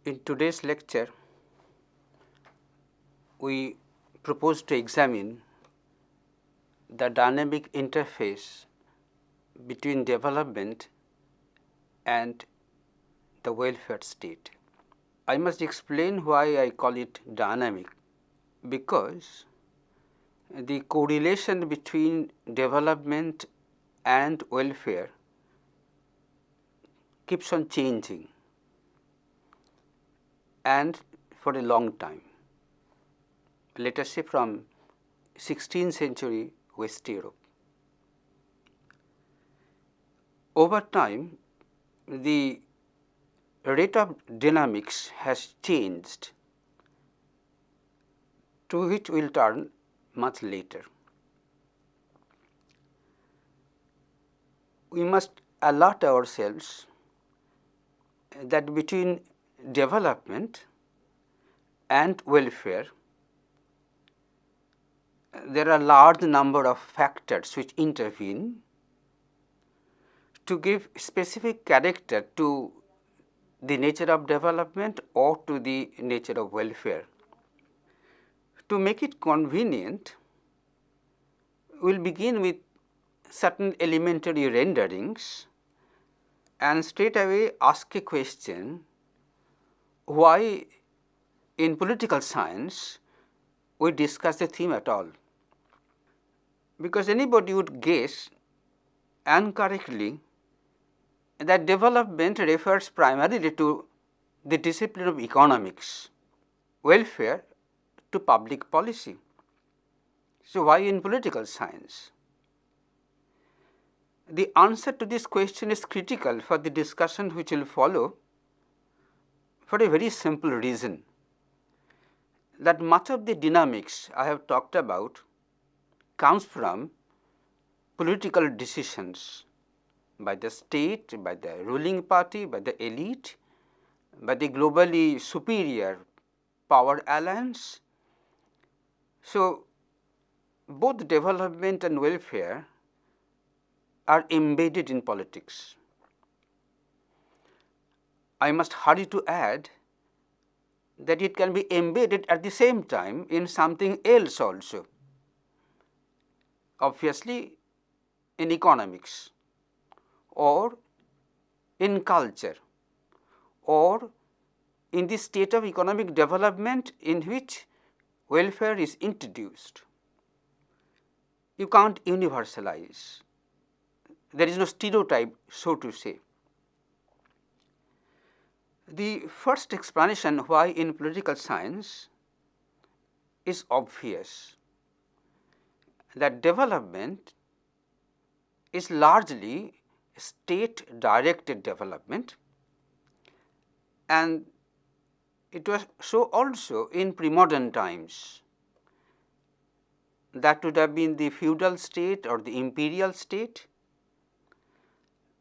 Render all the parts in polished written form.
In today's lecture, we propose to examine the dynamic interface between development and the welfare state. I must explain why I call it dynamic, because the correlation between development and welfare keeps on changing, and for a long time. Let us say from 16th century West Europe. Over time, the rate of dynamics has changed, to which we will turn much later. We must alert ourselves that between development and welfare, there are a large number of factors which intervene to give specific character to the nature of development or to the nature of welfare. To make it convenient, we will begin with certain elementary renderings and straight away ask a question: why in political science we discuss the theme at all? Because anybody would guess, and correctly, that development refers primarily to the discipline of economics, welfare to public policy. So, why in political science? The answer to this question is critical for the discussion which will follow, for a very simple reason, that much of the dynamics I have talked about comes from political decisions by the state, by the ruling party, by the elite, by the globally superior power alliance. So, both development and welfare are embedded in politics. I must hurry to add that it can be embedded at the same time in something else also, obviously in economics, or in culture, or in the state of economic development in which welfare is introduced. You can't universalize. There is no stereotype, so to say. The first explanation why in political science is obvious, that development is largely state directed development, and it was so also in pre-modern times. That would have been the feudal state or the imperial state,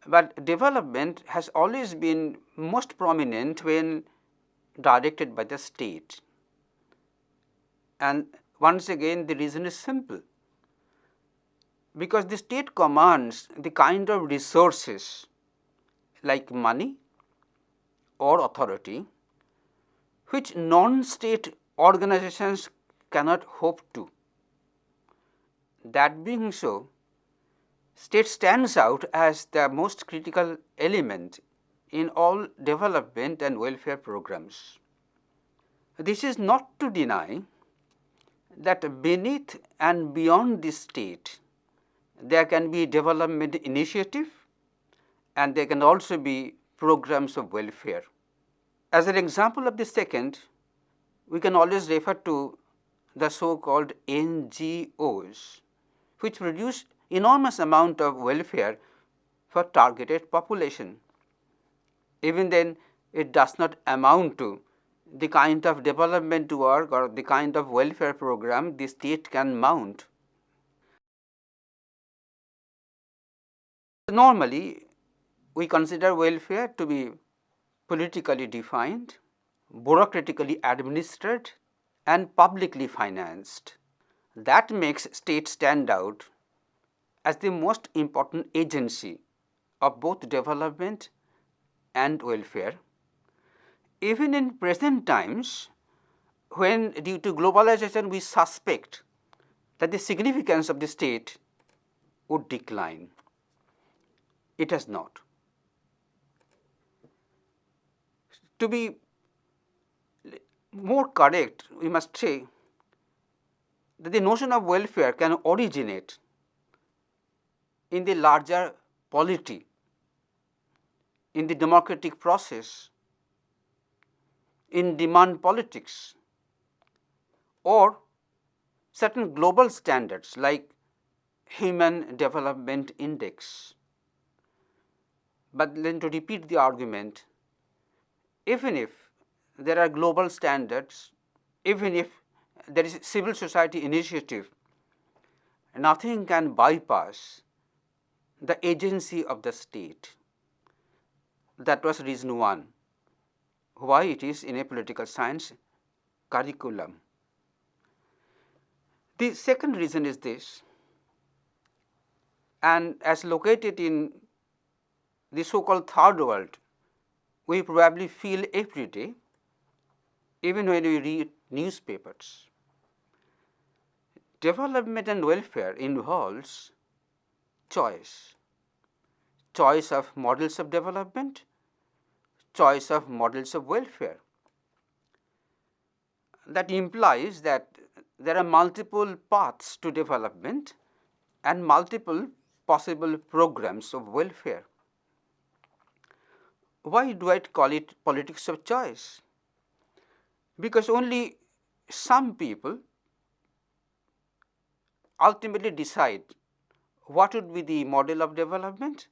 but development has always been most prominent when directed by the state. And once again, the reason is simple, because the state commands the kind of resources like money or authority which non-state organizations cannot hope to. That being so, state stands out as the most critical element in all development and welfare programs. This is not to deny that beneath and beyond the state, there can be development initiative and there can also be programs of welfare. As an example of the second, we can always refer to the so-called NGOs, which produce enormous amount of welfare for targeted population. Even then, it does not amount to the kind of development work or the kind of welfare program the state can mount. Normally, we consider welfare to be politically defined, bureaucratically administered, and publicly financed. That makes state stand out as the most important agency of both development and welfare, even in present times, when due to globalization we suspect that the significance of the state would decline. It has not. To be more correct, we must say that the notion of welfare can originate in the larger polity, in the democratic process, in demand politics, or certain global standards like Human Development Index. But then, to repeat the argument, even if there are global standards, even if there is civil society initiative, nothing can bypass the agency of the state. That was reason one, why it is in a political science curriculum. The second reason is this, and as located in the so-called third world, we probably feel every day, even when we read newspapers. Development and welfare involves choice, choice of models of development, choice of models of welfare. That implies that there are multiple paths to development and multiple possible programs of welfare. Why do I call it politics of choice? Because only some people ultimately decide what would be the model of development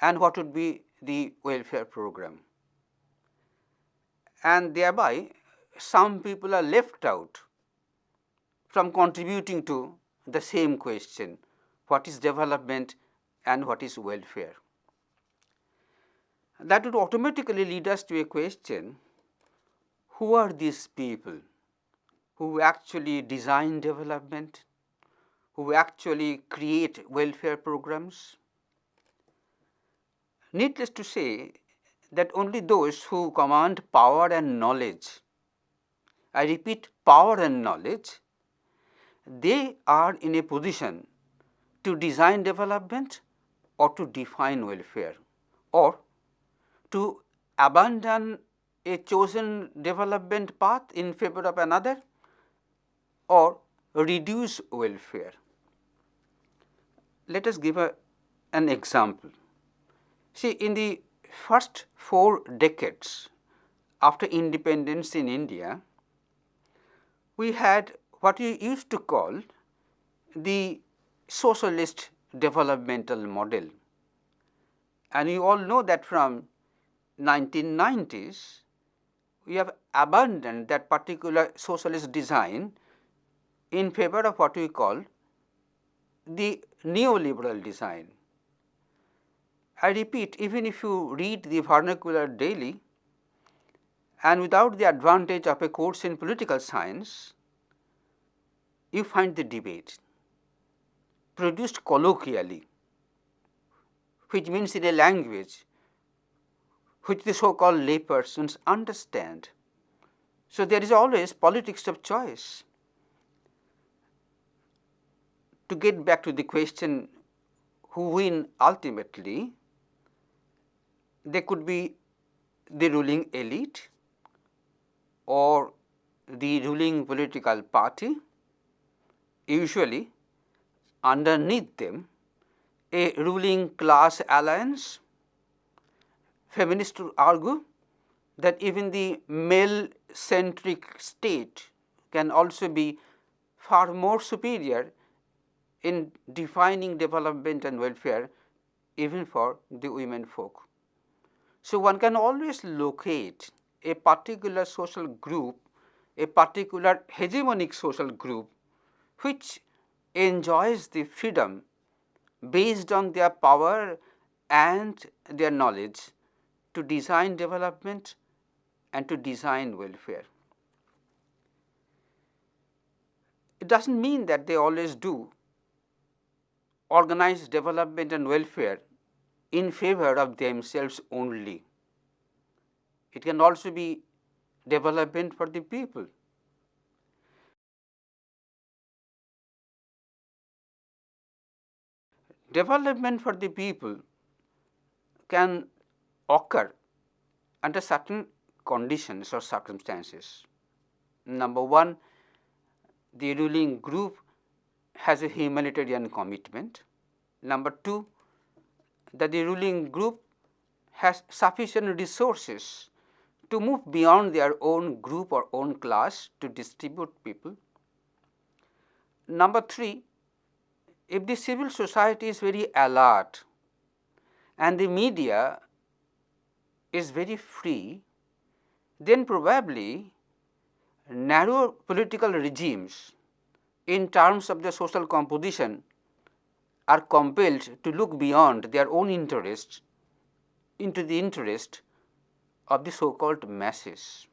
and what would be the welfare program. And thereby, some people are left out from contributing to the same question, what is development and what is welfare. That would automatically lead us to a question, who are these people who actually design development, who actually create welfare programs? Needless to say that only those who command power and knowledge, I repeat, power and knowledge, they are in a position to design development or to define welfare, or to abandon a chosen development path in favor of another, or reduce welfare. Let us give an example. See, in the first 4 decades after independence in India, we had what we used to call the socialist developmental model. And you all know that from 1990s, we have abandoned that particular socialist design in favor of what we call the neoliberal design. I repeat, even if you read the vernacular daily and without the advantage of a course in political science, you find the debate produced colloquially, which means in a language which the so-called laypersons understand. So, there is always politics of choice. To get back to the question, who win ultimately, they could be the ruling elite or the ruling political party. Usually, underneath them, a ruling class alliance. Feminists would argue that even the male-centric state can also be far more superior in defining development and welfare even for the women folk. So, one can always locate a particular social group, a particular hegemonic social group which enjoys the freedom based on their power and their knowledge to design development and to design welfare. It does not mean that they always do organize development and welfare in favor of themselves only. it can also be development for the people. Development for the people can occur under certain conditions or circumstances. Number one, the ruling group has a humanitarian commitment. Number two, that the ruling group has sufficient resources to move beyond their own group or own class to distribute people. Number three, if the civil society is very alert and the media is very free, then probably narrow political regimes in terms of the social composition are compelled to look beyond their own interests into the interest of the so-called masses.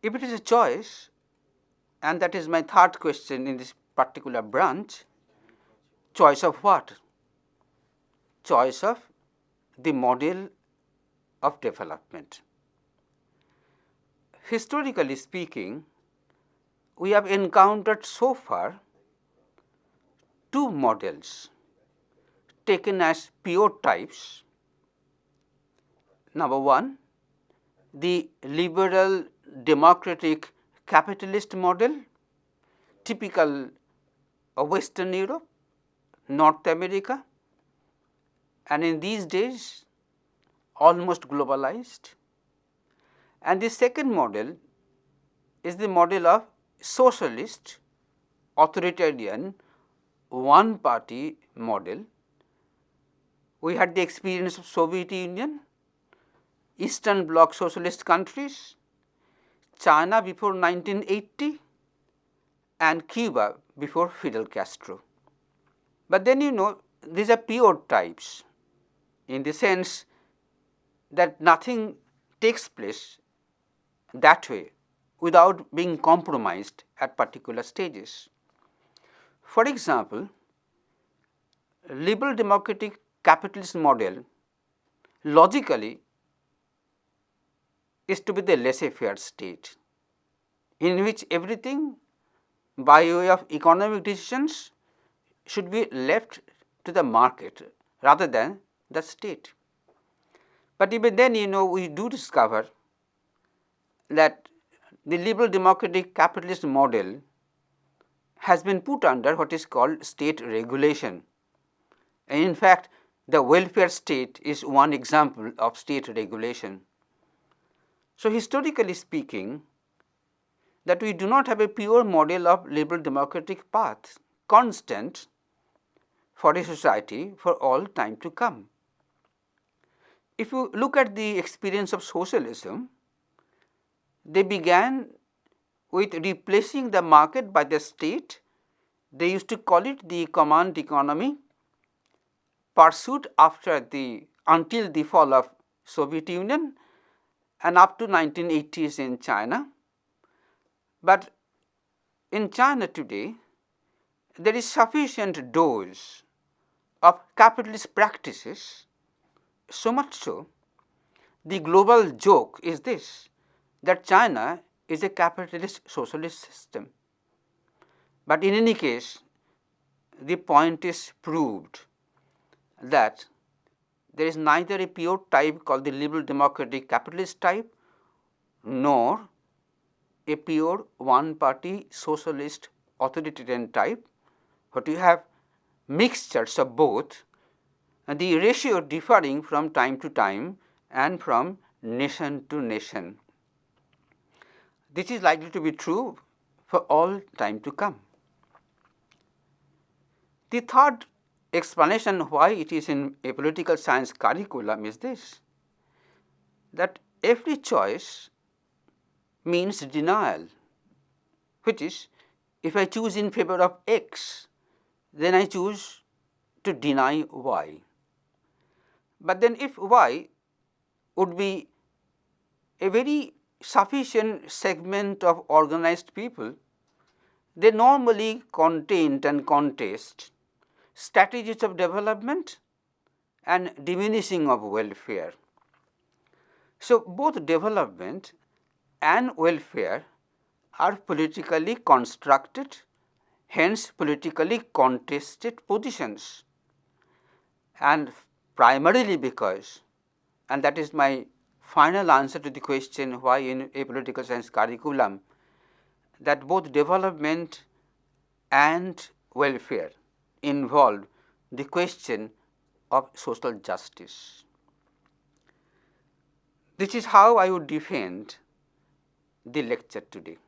If it is a choice, and that is my third question in this particular branch, choice of what? Choice of the model of development. Historically speaking, we have encountered so far two models taken as pure types. Number one, the liberal democratic capitalist model, typical of Western Europe, North America, and in these days almost globalized. And the second model is the model of socialist, authoritarian, one party model. We had the experience of Soviet Union, Eastern Bloc socialist countries, China before 1980, and Cuba before Fidel Castro. But then these are pure types in the sense that nothing takes place that way without being compromised at particular stages. For example, liberal democratic capitalist model logically is to be the laissez-faire state, in which everything by way of economic decisions should be left to the market rather than the state. But even then we do discover that the liberal democratic capitalist model has been put under what is called state regulation. And in fact, the welfare state is one example of state regulation. So, historically speaking, that we do not have a pure model of liberal democratic path constant for a society for all time to come. If you look at the experience of socialism, they began with replacing the market by the state. They used to call it the command economy, pursued until the fall of Soviet Union and up to 1980s in China. But in China today, there is sufficient dose of capitalist practices, so much so, the global joke is this, that China is a capitalist socialist system. But in any case, the point is proved that there is neither a pure type called the liberal democratic capitalist type, nor a pure one party socialist authoritarian type, but you have mixtures of both, and the ratio differing from time to time and from nation to nation. This is likely to be true for all time to come. The third explanation why it is in a political science curriculum is this, that every choice means denial, which is, if I choose in favor of X, then I choose to deny Y. But then if Y would be a very sufficient segment of organized people, they normally contain and contest strategies of development and diminishing of welfare. So, both development and welfare are politically constructed, hence politically contested positions, and primarily because, and that is my final answer to the question why in a political science curriculum, that both development and welfare involve the question of social justice. This is how I would defend the lecture today.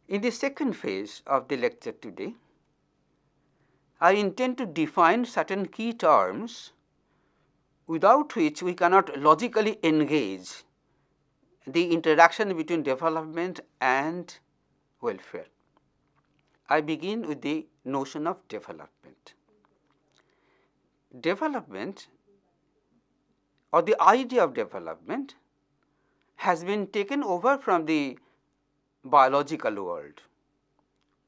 In the second phase of the lecture today, I intend to define certain key terms without which we cannot logically engage the interaction between development and welfare. I begin with the notion of development. Development, or the idea of development, has been taken over from the biological world.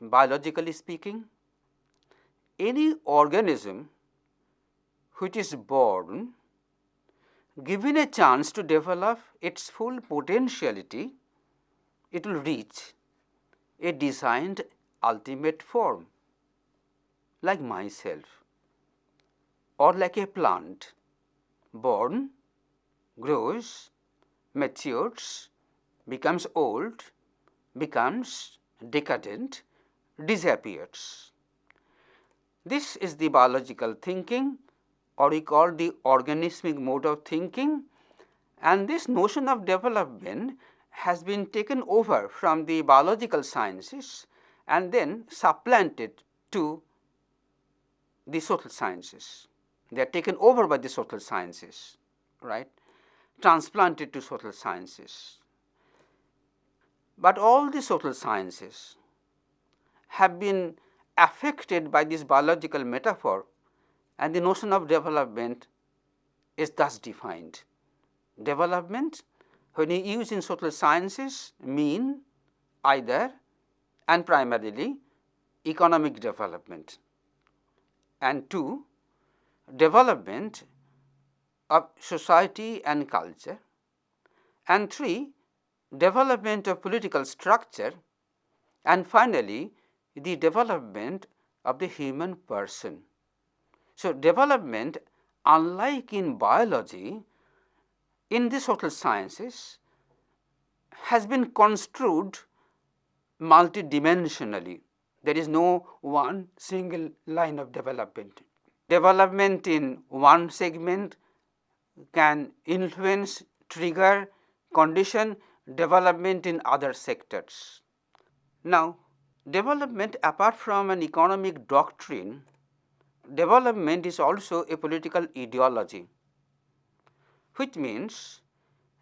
Biologically speaking, any organism which is born, given a chance to develop its full potentiality, it will reach a designed ultimate form, like myself, or like a plant, born, grows, matures, becomes old, becomes decadent, disappears. This is the biological thinking, or we call the organismic mode of thinking, and this notion of development has been taken over from the biological sciences and then supplanted to the social sciences. They are taken over by the social sciences, right, transplanted to social sciences. But all the social sciences have been affected by this biological metaphor, and the notion of development is thus defined. Development, when you use in social sciences, mean either and primarily economic development, and two, development of society and culture, and three, development of political structure, and finally, the development of the human person. So, development, unlike in biology, in the social sciences has been construed multidimensionally. There is no one single line of development. Development in one segment can influence, trigger, condition development in other sectors. Now, development, apart from an economic doctrine, development is also a political ideology, which means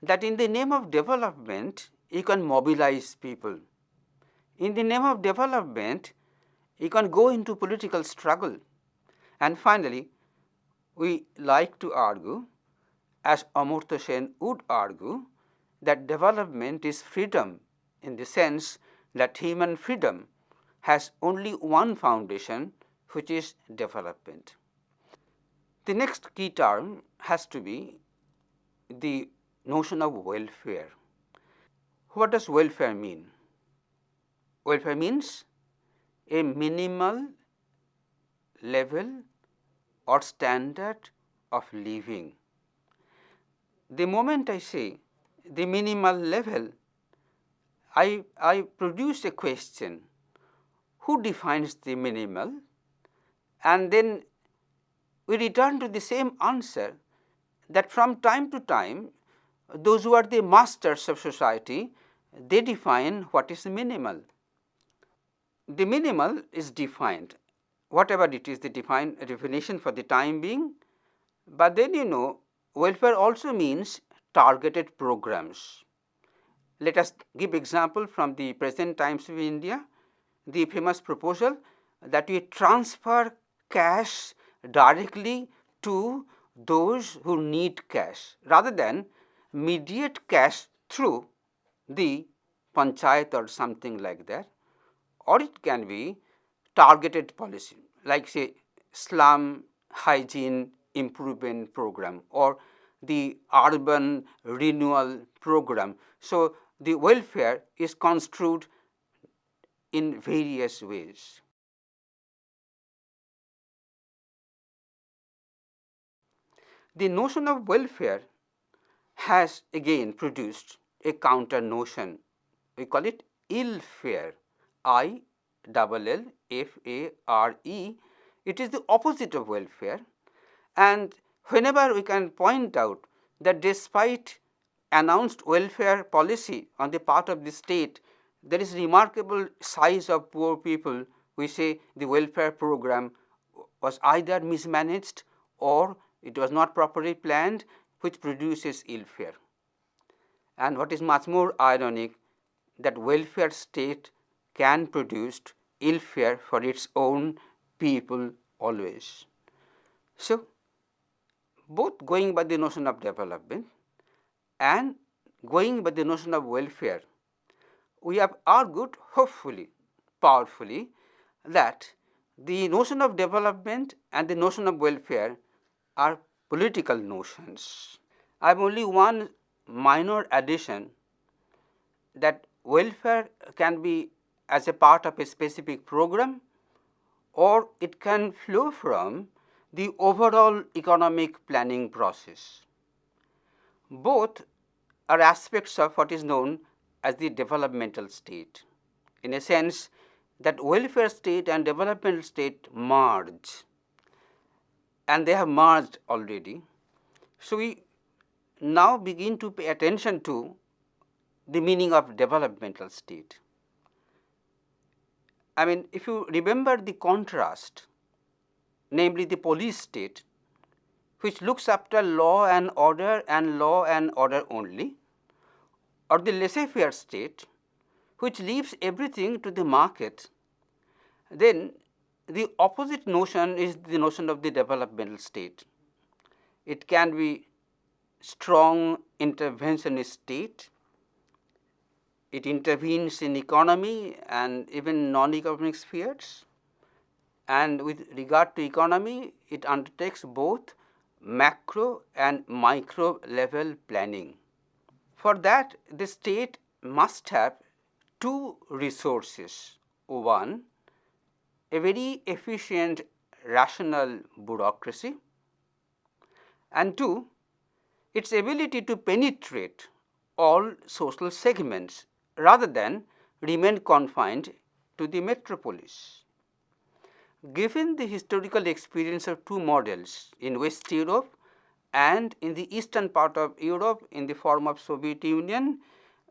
that in the name of development, you can mobilize people. In the name of development, you can go into political struggle. And finally, we like to argue, as Amartya Sen would argue, that development is freedom, in the sense that human freedom has only one foundation, which is development. The next key term has to be the notion of welfare. What does welfare mean? Welfare means a minimal level or standard of living. The moment I say the minimal level, I produce a question, who defines the minimal? And then we return to the same answer, that from time to time, those who are the masters of society, they define what is minimal. The minimal is defined, whatever it is, they define a definition for the time being, but then welfare also means targeted programs. Let us give example from the present times of India, the famous proposal that we transfer cash directly to those who need cash, rather than mediate cash through the panchayat or something like that, or it can be targeted policy, like say slum hygiene improvement program or the urban renewal program. So, the welfare is construed in various ways. The notion of welfare has again produced a counter notion. We call it ill-fare, ILLFARE. It is the opposite of welfare, and whenever we can point out that despite announced welfare policy on the part of the state, there is remarkable size of poor people, we say the welfare program was either mismanaged or it was not properly planned, which produces ill-fare. And what is much more ironic, that welfare state can produce ill-fare for its own people always. So, both going by the notion of development and going by the notion of welfare, we have argued hopefully, powerfully, that the notion of development and the notion of welfare are political notions. I have only one minor addition, that welfare can be as a part of a specific program or it can flow from the overall economic planning process. Both are aspects of what is known as the developmental state. In a sense, that welfare state and developmental state merge, and they have merged already. So, we now begin to pay attention to the meaning of developmental state. I mean, if you remember the contrast, namely the police state, which looks after law and order only, or the laissez-faire state, which leaves everything to the market, then the opposite notion is the notion of the developmental state. It can be strong interventionist state. It intervenes in economy and even non-economic spheres, and with regard to economy, it undertakes both macro and micro level planning. For that, the state must have two resources. One, a very efficient rational bureaucracy, and two, its ability to penetrate all social segments rather than remain confined to the metropolis. Given the historical experience of two models in West Europe and in the eastern part of Europe in the form of Soviet Union,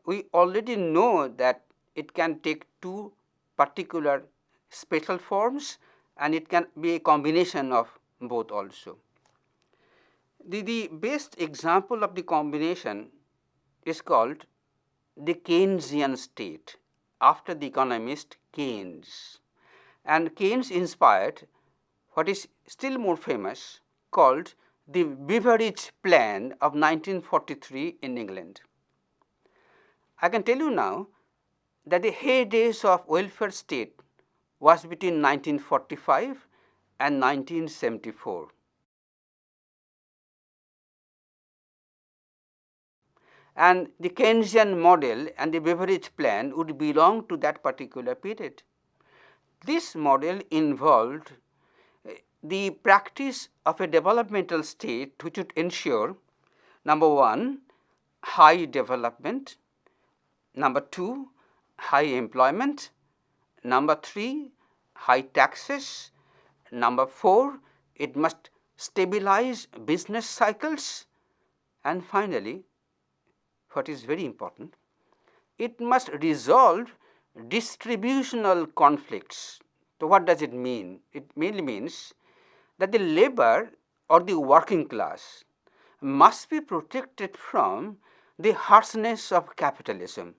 we already know that it can take two particular special forms and it can be a combination of both also. The best example of the combination is called the Keynesian state, after the economist Keynes, and Keynes inspired what is still more famous, called the Beveridge Plan of 1943 in England. I can tell you now that the heydays of welfare state was between 1945 and 1974. And the Keynesian model and the Beveridge Plan would belong to that particular period. This model involved the practice of a developmental state which would ensure, number one, high development, number two, high employment, number three, high taxes, number four, it must stabilize business cycles, and finally, what is very important, it must resolve distributional conflicts. So, what does it mean? It mainly means that the labor or the working class must be protected from the harshness of capitalism.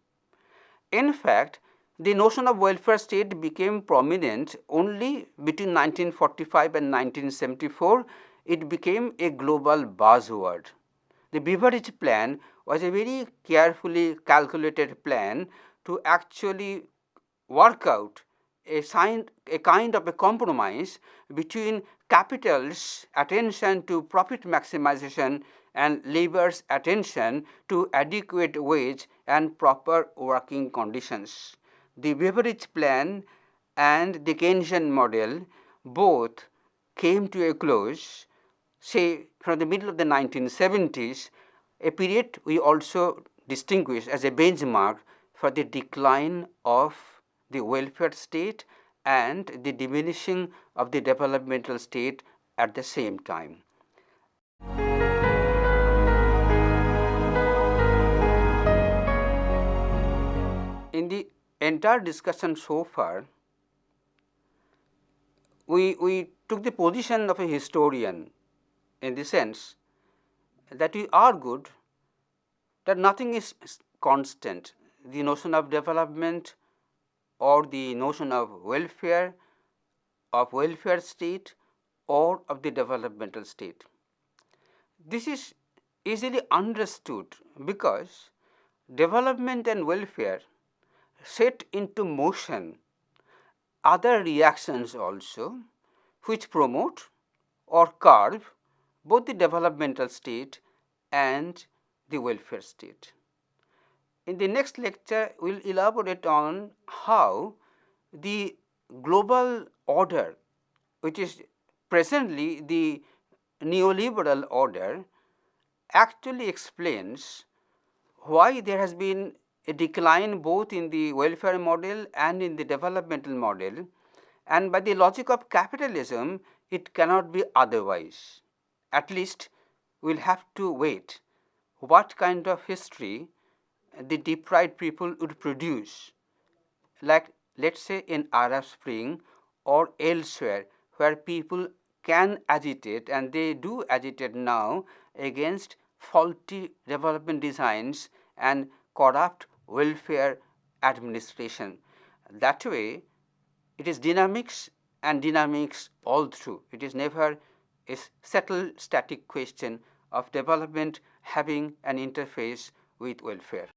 In fact, the notion of welfare state became prominent only between 1945 and 1974. It became a global buzzword. The Beveridge Plan was a very carefully calculated plan to actually work out a kind of a compromise between capital's attention to profit maximization and labor's attention to adequate wage and proper working conditions. The Beveridge Plan and the Keynesian model both came to a close, say, from the middle of the 1970s, a period we also distinguish as a benchmark for the decline of the welfare state and the diminishing of the developmental state at the same time. In the entire discussion so far, we took the position of a historian in the sense that we argued that nothing is constant. The notion of development or the notion of welfare state or of the developmental state. This is easily understood because development and welfare set into motion other reactions also which promote or curb both the developmental state and the welfare state. In the next lecture, we will elaborate on how the global order, which is presently the neoliberal order, actually explains why there has been a decline both in the welfare model and in the developmental model, and by the logic of capitalism it cannot be otherwise. At least we will have to wait what kind of history the deprived people would produce, like let us say in Arab Spring or elsewhere where people can agitate, and they do agitate now, against faulty development designs and corrupt welfare administration. That way it is dynamics and dynamics all through. It is never a settled static question of development having an interface with welfare.